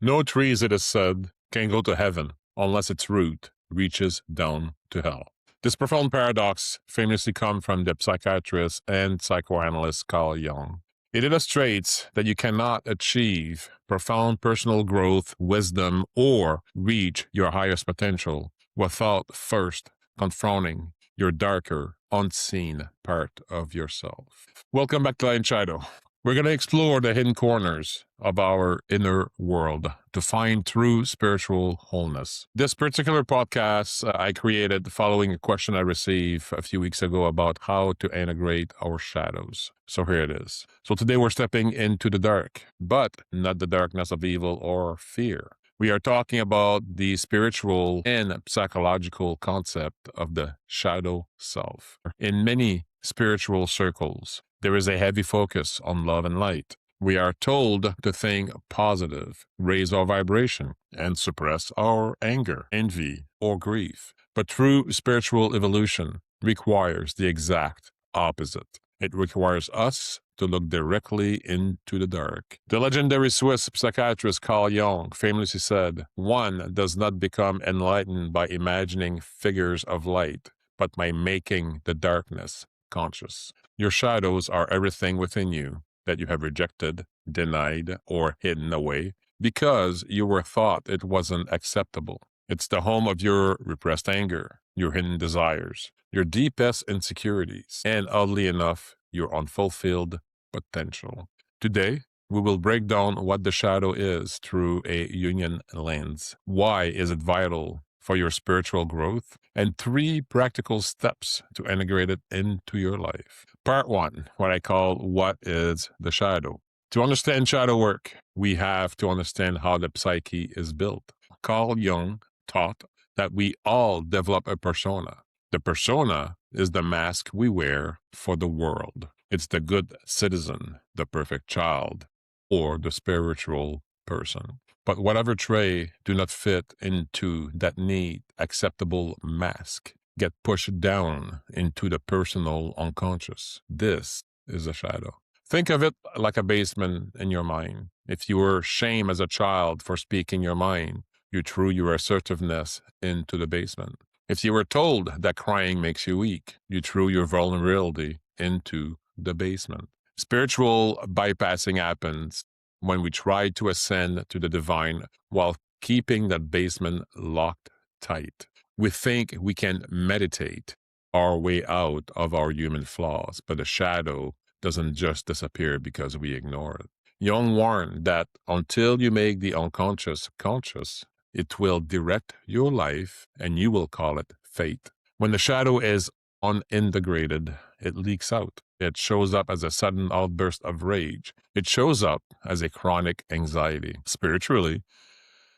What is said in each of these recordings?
No trees, it is said, can go to heaven unless its root reaches down to hell. This profound paradox famously comes from the psychiatrist and psychoanalyst Carl Jung. It illustrates that you cannot achieve profound personal growth, wisdom, or reach your highest potential without first confronting your darker, unseen part of yourself. Welcome back to Light and Shadow. We're going to explore the hidden corners of our inner world to find true spiritual wholeness. This particular podcast I created following a question I received a few weeks ago about how to integrate our shadows. So here it is. So today we're stepping into the dark, but not the darkness of evil or fear. We are talking about the spiritual and psychological concept of the shadow self. In many spiritual circles, there is a heavy focus on love and light. We are told to think positive, raise our vibration, and suppress our anger, envy, or grief. But true spiritual evolution requires the exact opposite. It requires us to look directly into the dark. The legendary Swiss psychiatrist Carl Jung famously said, "One does not become enlightened by imagining figures of light, but by making the darkness conscious." Your shadows are everything within you that you have rejected, denied, or hidden away because you were thought it wasn't acceptable. It's the home of your repressed anger, your hidden desires, your deepest insecurities, and oddly enough, your unfulfilled potential. Today, we will break down what the shadow is through a Jungian lens. Why is it vital for your spiritual growth? And 3 practical steps to integrate it into your life. Part 1, what I call what is the shadow. To understand shadow work, we have to understand how the psyche is built. Carl Jung taught that we all develop a persona. The persona is the mask we wear for the world. It's the good citizen, the perfect child, or the spiritual person. But whatever trait do not fit into that neat, acceptable mask get pushed down into the personal unconscious. This is a shadow. Think of it like a basement in your mind. If you were shamed as a child for speaking your mind, you threw your assertiveness into the basement. If you were told that crying makes you weak, you threw your vulnerability into the basement. Spiritual bypassing happens when we try to ascend to the divine while keeping that basement locked tight. We think we can meditate our way out of our human flaws, but the shadow doesn't just disappear because we ignore it. Jung warned that until you make the unconscious conscious, it will direct your life and you will call it fate. When the shadow is unintegrated, it leaks out. It shows up as a sudden outburst of rage. It shows up as a chronic anxiety. Spiritually,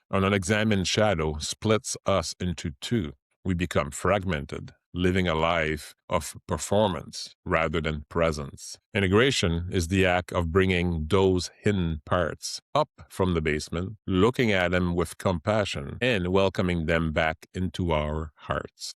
an unexamined shadow splits us into 2. We become fragmented, living a life of performance rather than presence. Integration is the act of bringing those hidden parts up from the basement, looking at them with compassion, and welcoming them back into our hearts.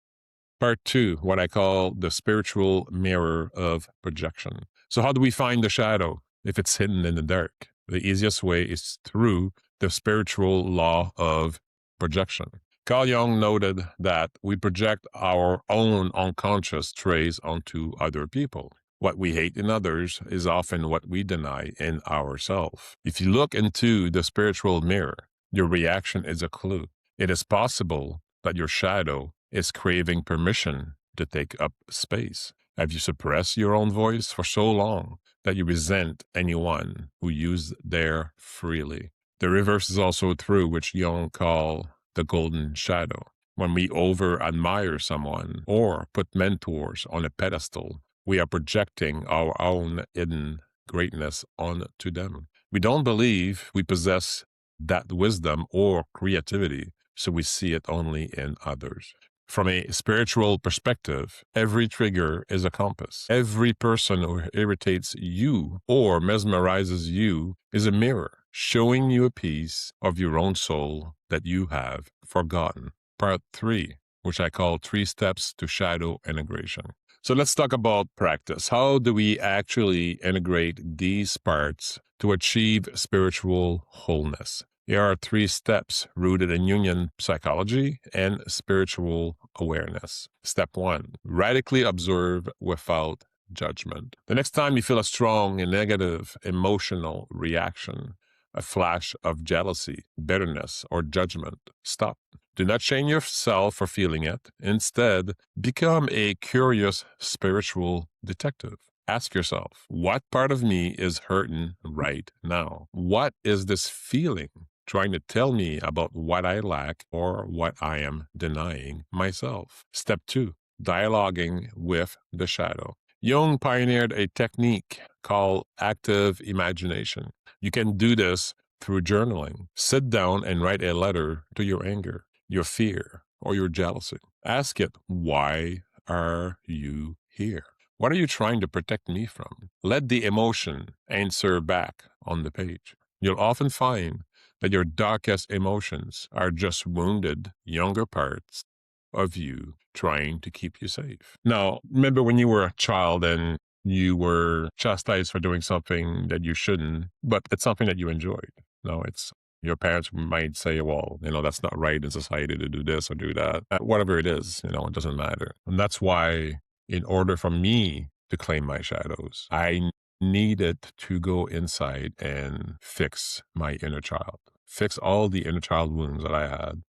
Part 2, what I call the spiritual mirror of projection. So how do we find the shadow if it's hidden in the dark? The easiest way is through the spiritual law of projection. Carl Jung noted that we project our own unconscious traits onto other people. What we hate in others is often what we deny in ourselves. If you look into the spiritual mirror, your reaction is a clue. It is possible that your shadow is craving permission to take up space. Have you suppressed your own voice for so long that you resent anyone who used their freely? The reverse is also true, which Jung called the golden shadow. When we over-admire someone or put mentors on a pedestal, we are projecting our own hidden greatness onto them. We don't believe we possess that wisdom or creativity, so we see it only in others. From a spiritual perspective, every trigger is a compass. Every person who irritates you or mesmerizes you is a mirror, showing you a piece of your own soul that you have forgotten. Part 3, which I call 3 steps to shadow integration. So let's talk about practice. How do we actually integrate these parts to achieve spiritual wholeness? Here are 3 steps rooted in Jungian psychology and spiritual awareness. Step 1, radically observe without judgment. The next time you feel a strong and negative emotional reaction, a flash of jealousy, bitterness, or judgment, stop. Do not shame yourself for feeling it. Instead, become a curious spiritual detective. Ask yourself, what part of me is hurting right now? What is this feeling trying to tell me about what I lack or what I am denying myself? Step 2, dialoguing with the shadow. Jung pioneered a technique called active imagination. You can do this through journaling. Sit down and write a letter to your anger, your fear, or your jealousy. Ask it, why are you here? What are you trying to protect me from? Let the emotion answer back on the page. You'll often find that your darkest emotions are just wounded younger parts of you trying to keep you safe. Now, remember when you were a child and you were chastised for doing something that you shouldn't, but it's something that you enjoyed. No, it's your parents might say, well, that's not right in society to do this or do that. Whatever it is, it doesn't matter. And that's why in order for me to claim my shadows, I needed to go inside and fix my inner child, fix all the inner child wounds that I had.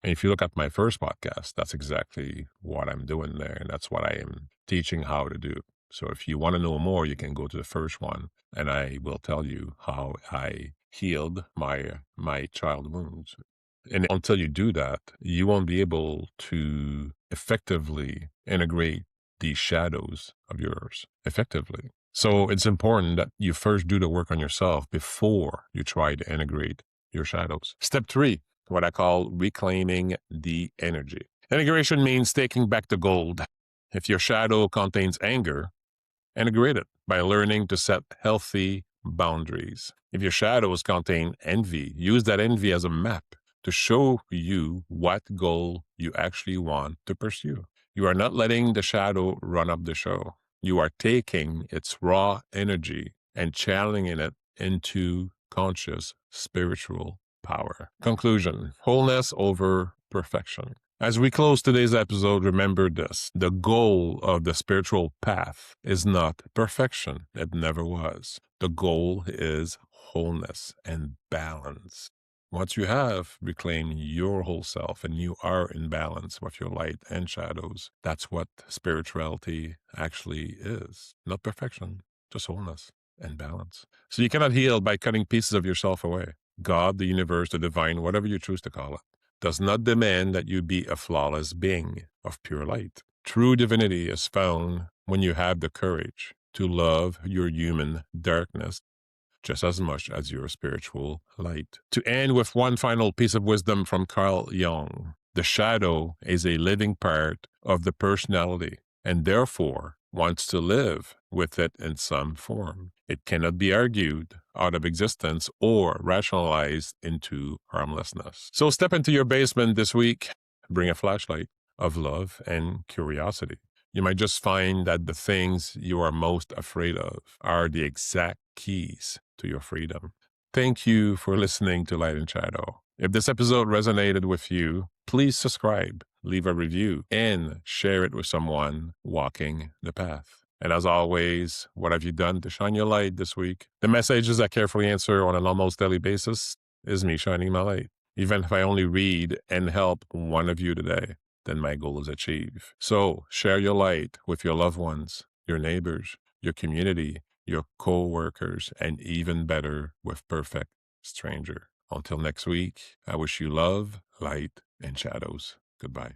And if you look at my first podcast, that's exactly what I'm doing there. And that's what I am teaching how to do. So if you want to know more, you can go to the first one and I will tell you how I healed my child wounds. And until you do that, you won't be able to effectively integrate the shadows of yours effectively. So it's important that you first do the work on yourself before you try to integrate your shadows. Step 3, what I call reclaiming the energy. Integration means taking back the gold. If your shadow contains anger, integrate it by learning to set healthy boundaries. If your shadows contain envy, use that envy as a map to show you what goal you actually want to pursue. You are not letting the shadow run up the show. You are taking its raw energy and channeling it into conscious spiritual power. Conclusion: wholeness over perfection. As we close today's episode, remember this: the goal of the spiritual path is not perfection. It never was. The goal is wholeness and balance. Once you have reclaimed your whole self and you are in balance with your light and shadows, that's what spirituality actually is. Not perfection, just wholeness and balance. So you cannot heal by cutting pieces of yourself away. God, the universe, the divine, whatever you choose to call it, does not demand that you be a flawless being of pure light. True divinity is found when you have the courage to love your human darkness just as much as your spiritual light. To end with one final piece of wisdom from Carl Jung: the shadow is a living part of the personality and therefore wants to live with it in some form. It cannot be argued out of existence or rationalized into harmlessness. So step into your basement this week, bring a flashlight of love and curiosity. You might just find that the things you are most afraid of are the exact keys to your freedom. Thank you for listening to Light and Shadow. If this episode resonated with you, please subscribe, leave a review, and share it with someone walking the path. And as always, what have you done to shine your light this week? The messages I carefully answer on an almost daily basis is me shining my light. Even if I only read and help one of you today, then my goal is achieved. So share your light with your loved ones, your neighbors, your community, your co-workers, and even better, with perfect stranger. Until next week, I wish you love, light, and shadows. Goodbye.